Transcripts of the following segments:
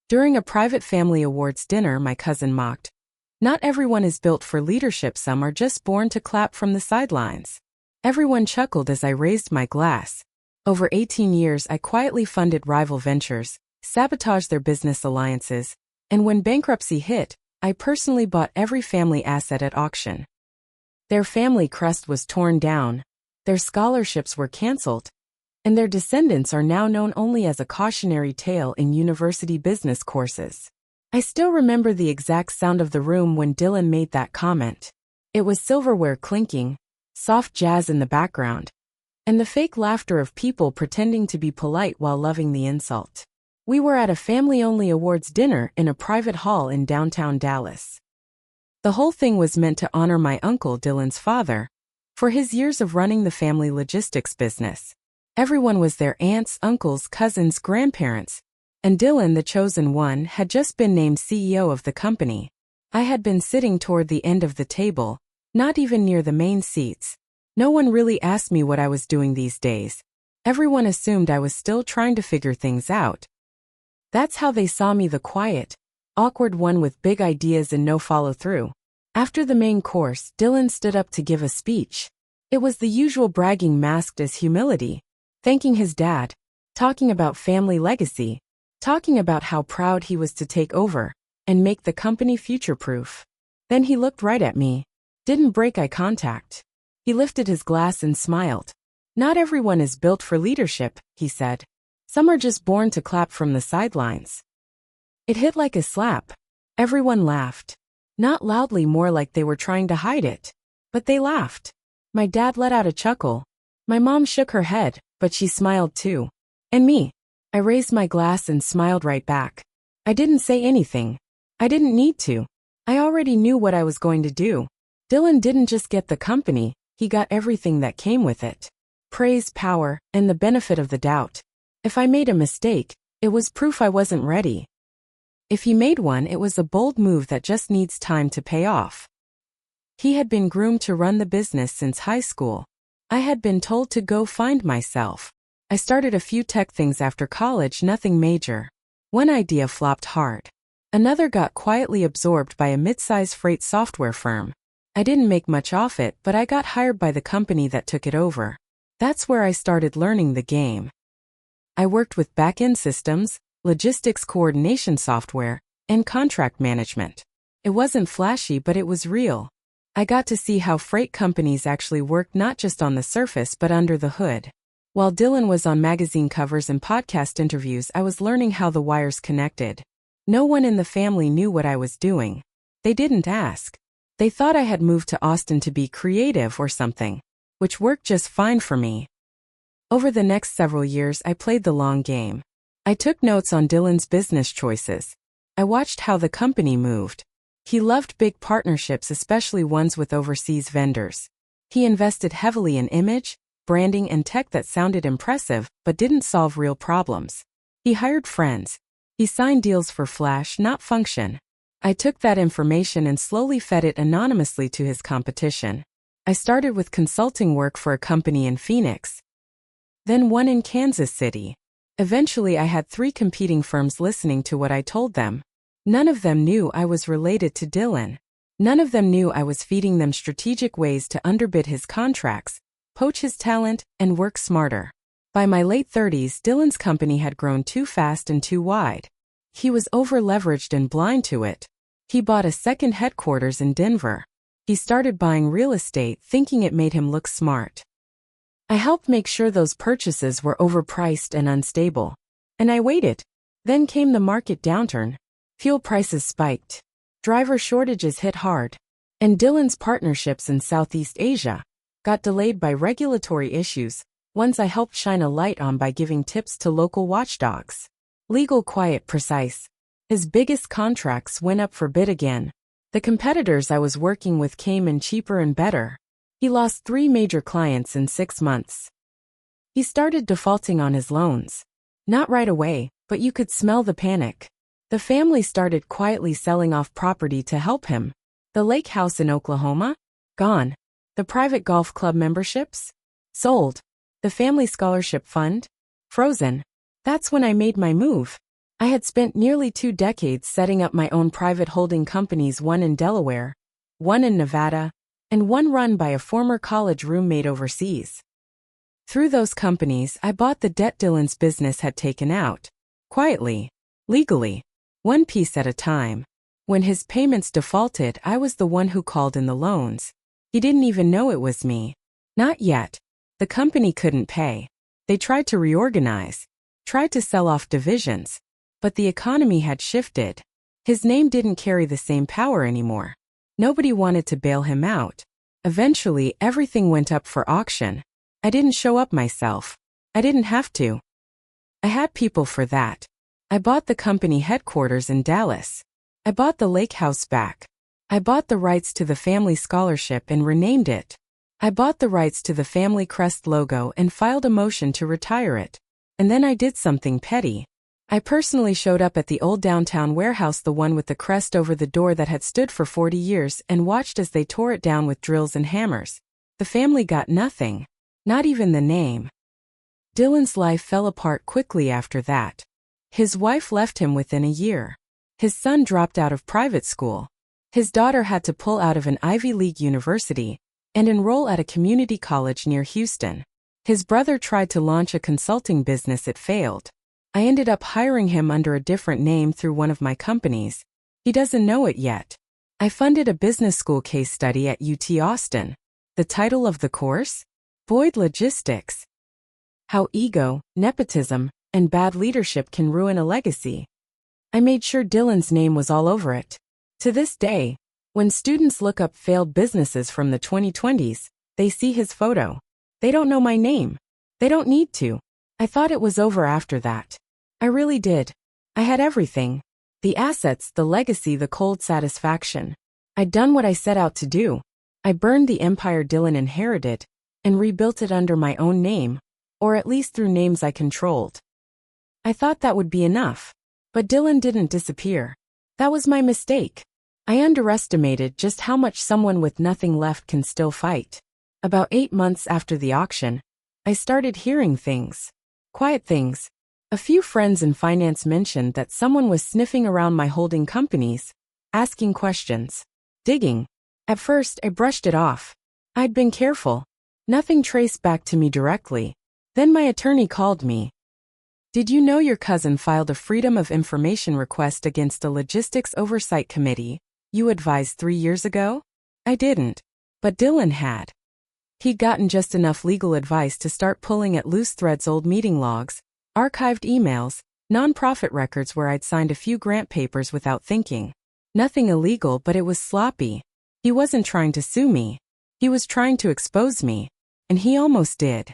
During a private family awards dinner, my cousin mocked, "Not everyone is built for leadership, some are just born to clap from the sidelines." Everyone chuckled as I raised my glass. Over 18 years, I quietly funded rival ventures, sabotaged their business alliances, and when bankruptcy hit, I personally bought every family asset at auction. Their family crest was torn down, their scholarships were canceled, and their descendants are now known only as a cautionary tale in university business courses. I still remember the exact sound of the room when Dylan made that comment. It was silverware clinking, soft jazz in the background, and the fake laughter of people pretending to be polite while loving the insult. We were at a family-only awards dinner in a private hall in downtown Dallas. The whole thing was meant to honor my uncle, Dylan's father, for his years of running the family logistics business. Everyone was there: aunts, uncles, cousins, grandparents, and Dylan, the chosen one, had just been named CEO of the company. I had been sitting toward the end of the table, not even near the main seats. No one really asked me what I was doing these days. Everyone assumed I was still trying to figure things out. That's how they saw me, the quiet, awkward one with big ideas and no follow-through. After the main course, Dylan stood up to give a speech. It was the usual bragging masked as humility, thanking his dad, talking about family legacy, talking about how proud he was to take over and make the company future-proof. Then he looked right at me, didn't break eye contact. He lifted his glass and smiled. "Not everyone is built for leadership," he said. "Some are just born to clap from the sidelines." It hit like a slap. Everyone laughed. Not loudly, more like they were trying to hide it. But they laughed. My dad let out a chuckle. My mom shook her head, but she smiled too. And me. I raised my glass and smiled right back. I didn't say anything. I didn't need to. I already knew what I was going to do. Dylan didn't just get the company, he got everything that came with it. Praise, power, and the benefit of the doubt. If I made a mistake, it was proof I wasn't ready. If he made one, it was a bold move that just needs time to pay off. He had been groomed to run the business since high school. I had been told to go find myself. I started a few tech things after college, nothing major. One idea flopped hard. Another got quietly absorbed by a mid-size freight software firm. I didn't make much off it, but I got hired by the company that took it over. That's where I started learning the game. I worked with back-end systems, logistics coordination software, and contract management. It wasn't flashy, but it was real. I got to see how freight companies actually work, not just on the surface but under the hood. While Dylan was on magazine covers and podcast interviews, I was learning how the wires connected. No one in the family knew what I was doing. They didn't ask. They thought I had moved to Austin to be creative or something, which worked just fine for me. Over the next several years, I played the long game. I took notes on Dylan's business choices. I watched how the company moved. He loved big partnerships, especially ones with overseas vendors. He invested heavily in image, branding, and tech that sounded impressive but didn't solve real problems. He hired friends. He signed deals for flash, not function. I took that information and slowly fed it anonymously to his competition. I started with consulting work for a company in Phoenix, then one in Kansas City. Eventually, I had 3 competing firms listening to what I told them. None of them knew I was related to Dylan. None of them knew I was feeding them strategic ways to underbid his contracts, poach his talent, and work smarter. By my late 30s, Dylan's company had grown too fast and too wide. He was over-leveraged and blind to it. He bought a second headquarters in Denver. He started buying real estate thinking it made him look smart. I helped make sure those purchases were overpriced and unstable. And I waited. Then came the market downturn. Fuel prices spiked. Driver shortages hit hard. And Dylan's partnerships in Southeast Asia got delayed by regulatory issues, ones I helped shine a light on by giving tips to local watchdogs. Legal, quiet, precise. His biggest contracts went up for bid again. The competitors I was working with came in cheaper and better. He lost 3 major clients in 6 months. He started defaulting on his loans. Not right away, but you could smell the panic. The family started quietly selling off property to help him. The lake house in Oklahoma? Gone. The private golf club memberships? Sold. The family scholarship fund? Frozen. That's when I made my move. I had spent nearly 2 decades setting up my own private holding companies, one in Delaware, one in Nevada, and one run by a former college roommate overseas. Through those companies, I bought the debt Dylan's business had taken out. Quietly. Legally. One piece at a time. When his payments defaulted, I was the one who called in the loans. He didn't even know it was me. Not yet. The company couldn't pay. They tried to reorganize. Tried to sell off divisions. But the economy had shifted. His name didn't carry the same power anymore. Nobody wanted to bail him out. Eventually, everything went up for auction. I didn't show up myself. I didn't have to. I had people for that. I bought the company headquarters in Dallas. I bought the lake house back. I bought the rights to the family scholarship and renamed it. I bought the rights to the family Crest logo and filed a motion to retire it. And then I did something petty. I personally showed up at the old downtown warehouse, the one with the crest over the door that had stood for 40 years, and watched as they tore it down with drills and hammers. The family got nothing. Not even the name. Dylan's life fell apart quickly after that. His wife left him within a year. His son dropped out of private school. His daughter had to pull out of an Ivy League university and enroll at a community college near Houston. His brother tried to launch a consulting business. It failed. I ended up hiring him under a different name through one of my companies. He doesn't know it yet. I funded a business school case study at UT Austin. The title of the course? Void Logistics. How ego, nepotism, and bad leadership can ruin a legacy. I made sure Dylan's name was all over it. To this day, when students look up failed businesses from the 2020s, they see his photo. They don't know my name. They don't need to. I thought it was over after that. I really did. I had everything. The assets, the legacy, the cold satisfaction. I'd done what I set out to do. I burned the empire Dylan inherited and rebuilt it under my own name, or at least through names I controlled. I thought that would be enough. But Dylan didn't disappear. That was my mistake. I underestimated just how much someone with nothing left can still fight. About 8 months after the auction, I started hearing things. Quiet things. A few friends in finance mentioned that someone was sniffing around my holding companies, asking questions, digging. At first, I brushed it off. I'd been careful. Nothing traced back to me directly. Then my attorney called me. Did you know your cousin filed a Freedom of Information request against a logistics oversight committee you advised 3 years ago? I didn't. But Dylan had. He'd gotten just enough legal advice to start pulling at loose threads, old meeting logs, archived emails, nonprofit records where I'd signed a few grant papers without thinking. Nothing illegal, but it was sloppy. He wasn't trying to sue me. He was trying to expose me. And he almost did.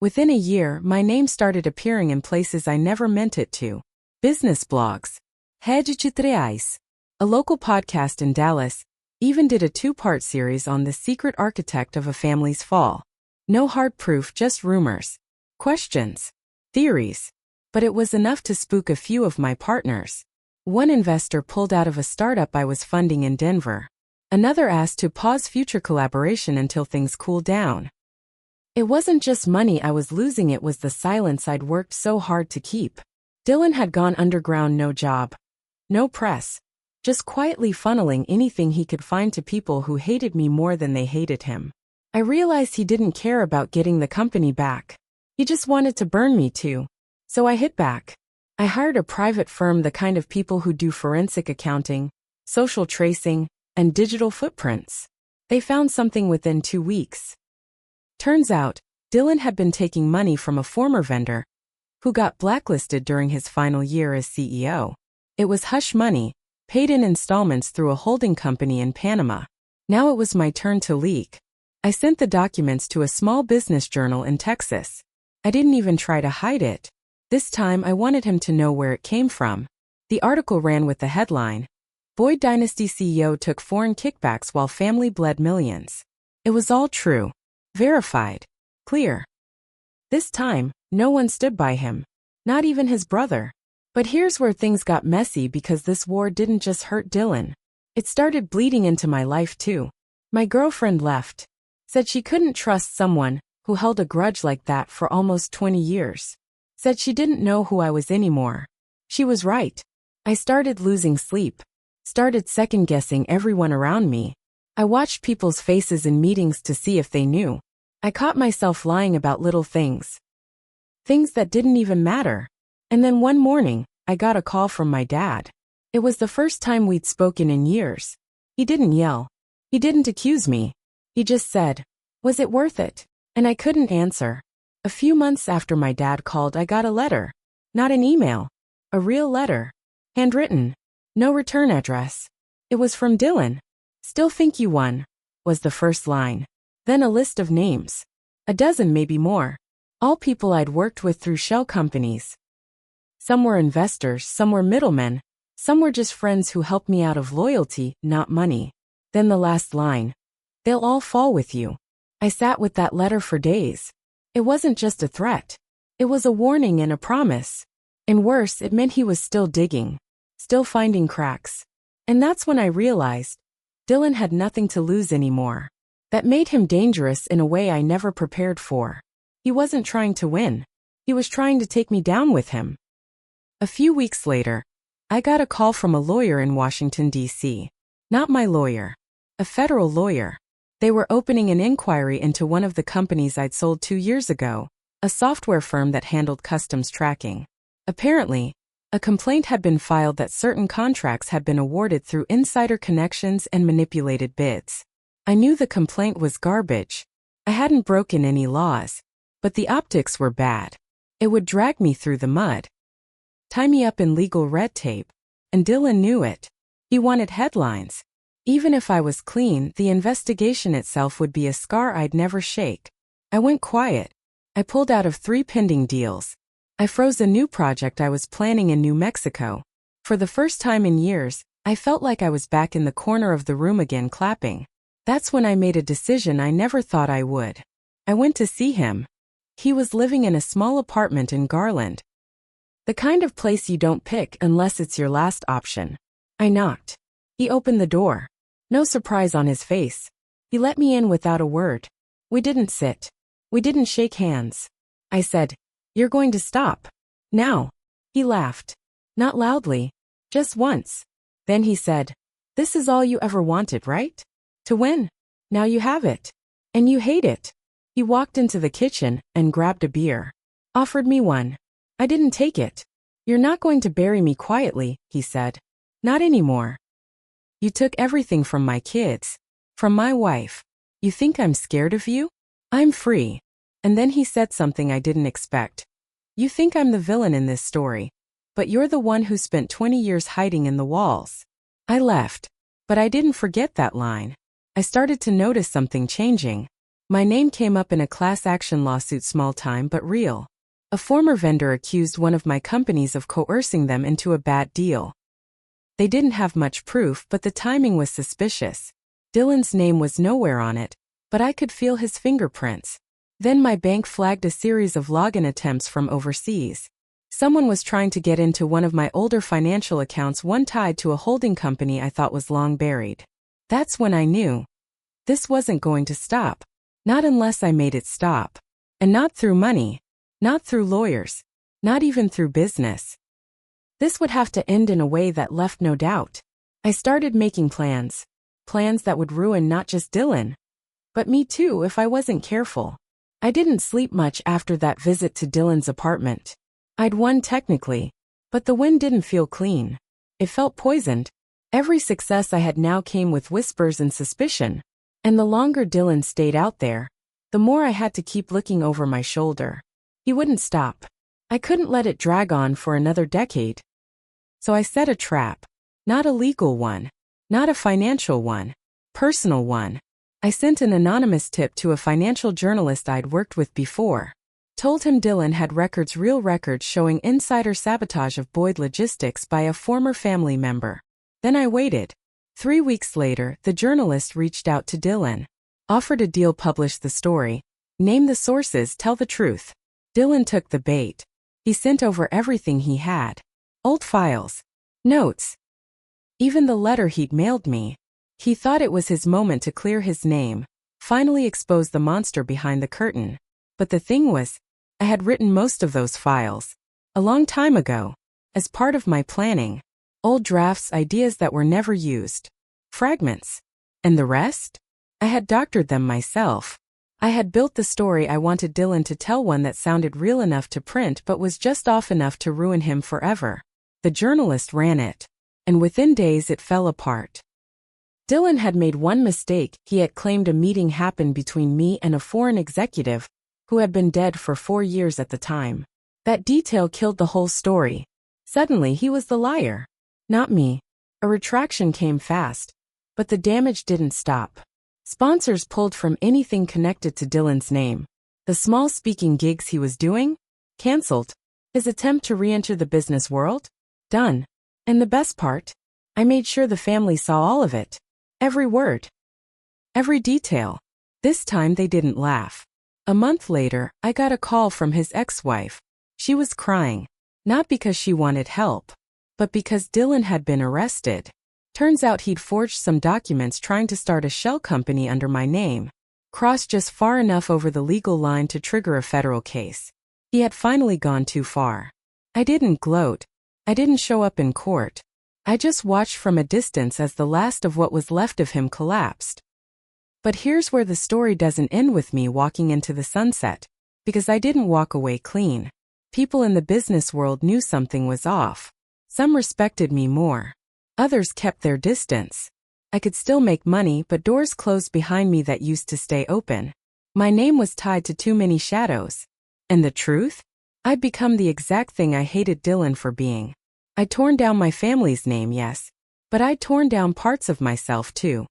Within a year, my name started appearing in places I never meant it to. Business blogs. Redditors, a local podcast in Dallas, even did a 2-part series on the secret architect of a family's fall. No hard proof, just rumors. Questions. Theories. But it was enough to spook a few of my partners. One investor pulled out of a startup I was funding in Denver. Another asked to pause future collaboration until things cooled down. It wasn't just money I was losing, it was the silence I'd worked so hard to keep. Dylan had gone underground, no job. No press. Just quietly funneling anything he could find to people who hated me more than they hated him. I realized he didn't care about getting the company back. He just wanted to burn me too. So I hit back. I hired a private firm, the kind of people who do forensic accounting, social tracing, and digital footprints. They found something within 2 weeks. Turns out, Dylan had been taking money from a former vendor who got blacklisted during his final year as CEO. It was hush money, paid in installments through a holding company in Panama. Now it was my turn to leak. I sent the documents to a small business journal in Texas. I didn't even try to hide it. This time I wanted him to know where it came from. The article ran with the headline, Boyd Dynasty CEO took foreign kickbacks while family bled millions. It was all true. Verified. Clear. This time, no one stood by him. Not even his brother. But here's where things got messy, because this war didn't just hurt Dylan. It started bleeding into my life too. My girlfriend left. Said she couldn't trust someone who held a grudge like that for almost 20 years. Said she didn't know who I was anymore. She was right. I started losing sleep. Started second-guessing everyone around me. I watched people's faces in meetings to see if they knew. I caught myself lying about little things. Things that didn't even matter. And then one morning, I got a call from my dad. It was the first time we'd spoken in years. He didn't yell. He didn't accuse me. He just said, "Was it worth it?" And I couldn't answer. A few months after my dad called, I got a letter. Not an email. A real letter. Handwritten. No return address. It was from Dylan. "Still think you won," was the first line. Then a list of names. A dozen, maybe more. All people I'd worked with through shell companies. Some were investors, some were middlemen, some were just friends who helped me out of loyalty, not money. Then the last line. "They'll all fall with you." I sat with that letter for days. It wasn't just a threat. It was a warning and a promise. And worse, it meant he was still digging. Still finding cracks. And that's when I realized Dylan had nothing to lose anymore. That made him dangerous in a way I never prepared for. He wasn't trying to win. He was trying to take me down with him. A few weeks later, I got a call from a lawyer in Washington, D.C. Not my lawyer. A federal lawyer. They were opening an inquiry into one of the companies I'd sold 2 years ago, a software firm that handled customs tracking. Apparently, a complaint had been filed that certain contracts had been awarded through insider connections and manipulated bids. I knew the complaint was garbage. I hadn't broken any laws, but the optics were bad. It would drag me through the mud. Tie me up in legal red tape. And Dylan knew it. He wanted headlines. Even if I was clean, the investigation itself would be a scar I'd never shake. I went quiet. I pulled out of 3 pending deals. I froze a new project I was planning in New Mexico. For the first time in years, I felt like I was back in the corner of the room again clapping. That's when I made a decision I never thought I would. I went to see him. He was living in a small apartment in Garland. The kind of place you don't pick unless it's your last option. I knocked. He opened the door. No surprise on his face. He let me in without a word. We didn't sit. We didn't shake hands. I said, "You're going to stop. Now." He laughed. Not loudly. Just once. Then he said, "This is all you ever wanted, right? To win. Now you have it. And you hate it." He walked into the kitchen and grabbed a beer. Offered me one. I didn't take it. "You're not going to bury me quietly," he said. "Not anymore. You took everything from my kids. From my wife. You think I'm scared of you? I'm free." And then he said something I didn't expect. "You think I'm the villain in this story. But you're the one who spent 20 years hiding in the walls." I left. But I didn't forget that line. I started to notice something changing. My name came up in a class action lawsuit, small time but real. A former vendor accused one of my companies of coercing them into a bad deal. They didn't have much proof, but the timing was suspicious. Dylan's name was nowhere on it, but I could feel his fingerprints. Then my bank flagged a series of login attempts from overseas. Someone was trying to get into one of my older financial accounts, one tied to a holding company I thought was long buried. That's when I knew. This wasn't going to stop. Not unless I made it stop. And not through money. Not through lawyers. Not even through business. This would have to end in a way that left no doubt. I started making plans. Plans that would ruin not just Dylan, but me too if I wasn't careful. I didn't sleep much after that visit to Dylan's apartment. I'd won technically, but the win didn't feel clean. It felt poisoned. Every success I had now came with whispers and suspicion. And the longer Dylan stayed out there, the more I had to keep looking over my shoulder. He wouldn't stop. I couldn't let it drag on for another decade. So I set a trap. Not a legal one. Not a financial one. Personal one. I sent an anonymous tip to a financial journalist I'd worked with before. Told him Dylan had records, real records showing insider sabotage of Boyd Logistics by a former family member. Then I waited. 3 weeks later, the journalist reached out to Dylan. Offered a deal, publish the story. Name the sources, tell the truth. Dylan took the bait. He sent over everything he had. Old files. Notes. Even the letter he'd mailed me. He thought it was his moment to clear his name. Finally expose the monster behind the curtain. But the thing was, I had written most of those files. A long time ago. as part of my planning. Old drafts, ideas that were never used. Fragments. And the rest? I had doctored them myself. I had built the story I wanted Dylan to tell, one that sounded real enough to print but was just off enough to ruin him forever. The journalist ran it. And within days it fell apart. Dylan had made one mistake. He had claimed a meeting happened between me and a foreign executive who had been dead for 4 years at the time. That detail killed the whole story. Suddenly he was the liar. Not me. A retraction came fast. But the damage didn't stop. Sponsors pulled from anything connected to Dylan's name. The small speaking gigs he was doing? Cancelled. His attempt to re-enter the business world? Done. And the best part? I made sure the family saw all of it. Every word. Every detail. This time they didn't laugh. A month later, I got a call from his ex-wife. She was crying. Not because she wanted help, but because Dylan had been arrested. Turns out he'd forged some documents trying to start a shell company under my name. Crossed just far enough over the legal line to trigger a federal case. He had finally gone too far. I didn't gloat. I didn't show up in court. I just watched from a distance as the last of what was left of him collapsed. But here's where the story doesn't end with me walking into the sunset. Because I didn't walk away clean. People in the business world knew something was off. Some respected me more. Others kept their distance. I could still make money, but doors closed behind me that used to stay open. My name was tied to too many shadows. And the truth? I'd become the exact thing I hated Dylan for being. I'd torn down my family's name, yes, but I'd torn down parts of myself too.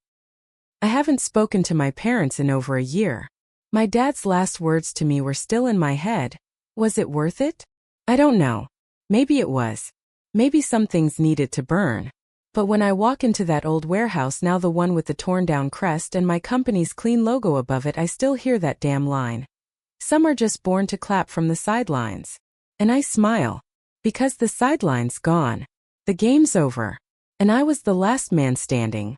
I haven't spoken to my parents in over a year. My dad's last words to me were still in my head. Was it worth it? I don't know. Maybe it was. Maybe some things needed to burn. But when I walk into that old warehouse, now the one with the torn-down crest and my company's clean logo above it, I still hear that damn line. Some are just born to clap from the sidelines. And I smile. Because the sideline's gone. The game's over. And I was the last man standing.